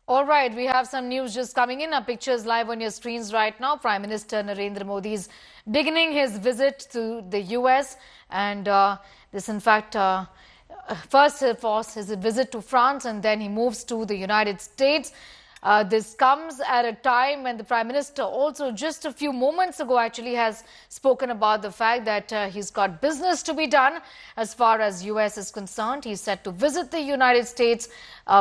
All right, we have some news just coming in. Our pictures live on your screens right now. Prime Minister Narendra Modi is beginning his visit to the US, and this, in fact, first of all, his visit to France, and then he moves to the United States. This comes at a time when the Prime Minister also just a few moments ago actually has spoken about the fact that he's got business to be done as far as US is concerned. He's set to visit the United States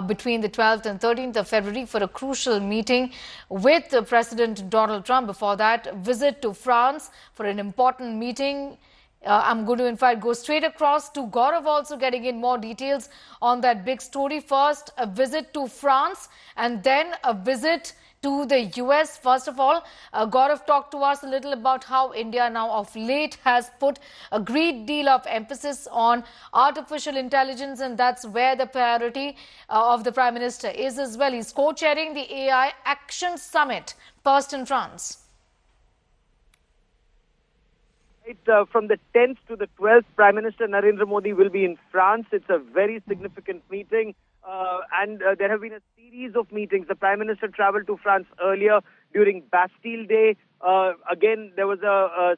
between the 12th and 13th of February for a crucial meeting with President Donald Trump. Before that, visit to France for an important meeting. I'm going to, in fact, go straight across to Gaurav, also getting in more details on that big story. First, a visit to France and then a visit to the US. First of all, Gaurav talked to us a little about how India now of late has put a great deal of emphasis on artificial intelligence, and that's where the priority of the Prime Minister is as well. He's co-chairing the AI Action Summit, first in France. From the 10th to the 12th, Prime Minister Narendra Modi will be in France. It's a very significant meeting, and there have been a series of meetings. The Prime Minister traveled to France earlier during Bastille Day. Again, there was a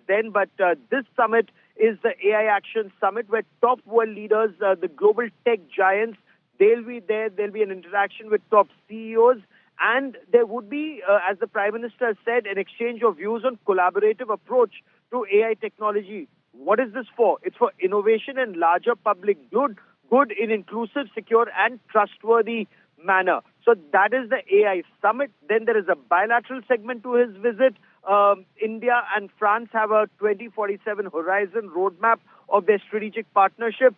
then, but this summit is the AI Action Summit, where top world leaders, the global tech giants, they'll be there. There'll be an interaction with top CEOs. And there would be, as the Prime Minister said, an exchange of views on collaborative approach to AI technology. What is this for? It's for innovation and larger public good in inclusive, secure and trustworthy manner. So that is the AI summit. Then there is a bilateral segment to his visit. India and France have a 2047 horizon roadmap of their strategic partnership.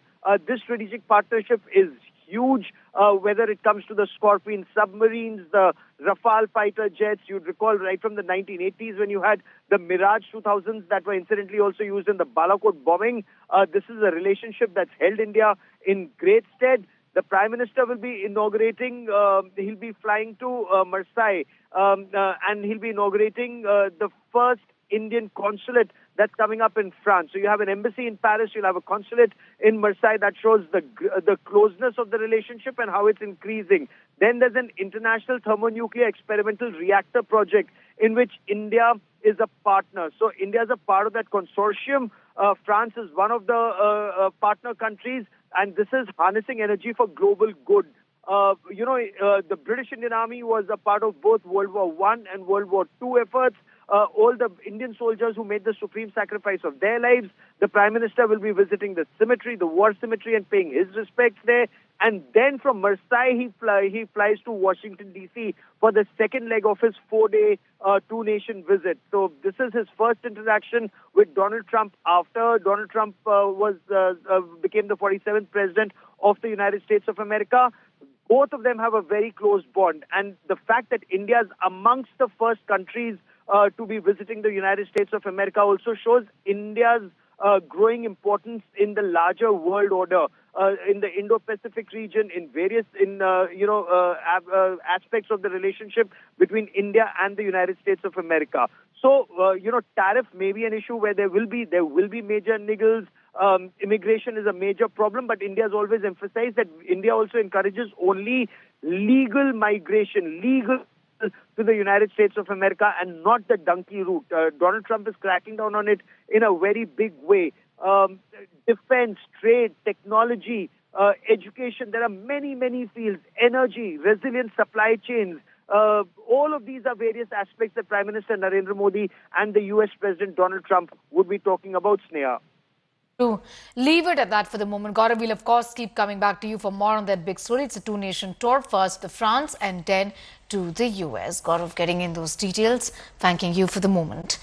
This strategic partnership is huge, whether it comes to the Scorpion submarines, the Rafale fighter jets. You'd recall right from the 1980s when you had the Mirage 2000s that were incidentally also used in the Balakot bombing. This is a relationship that's held India in great stead. The Prime Minister will be inaugurating, he'll be flying to Marseille, and he'll be inaugurating the first Indian consulate that's coming up in France. So you have an embassy in Paris, you'll have a consulate in Marseille. That shows the closeness of the relationship and how it's increasing. Then there's an international thermonuclear experimental reactor project in which India is a partner. So India is a part of that consortium. France is one of the partner countries, and this is harnessing energy for global good. The British Indian Army was a part of both World War I and World War II efforts. All the Indian soldiers who made the supreme sacrifice of their lives. The Prime Minister will be visiting the cemetery, the war cemetery, and paying his respects there. And then from Marseille, he flies to Washington, D.C. for the second leg of his 4-day two-nation visit. So this is his first interaction with Donald Trump after Donald Trump became the 47th president of the United States of America. Both of them have a very close bond. And the fact that India is amongst the first countries to be visiting the United States of America also shows India's growing importance in the larger world order, in the Indo-Pacific region, in various aspects of the relationship between India and the United States of America. So, tariff may be an issue where there will be major niggles. Immigration is a major problem, but India has always emphasized that India also encourages only legal migration, to the United States of America, and not the donkey route. Donald Trump is cracking down on it in a very big way. Defense, trade, technology, education, there are many fields, energy, resilient supply chains. All of these are various aspects that Prime Minister Narendra Modi and the US President Donald Trump would be talking about, Sneha. To leave it at that for the moment. Gaurav, will of course keep coming back to you for more on that big story. It's a two-nation tour, first to France and then to the US. Gaurav getting in those details. Thanking you for the moment.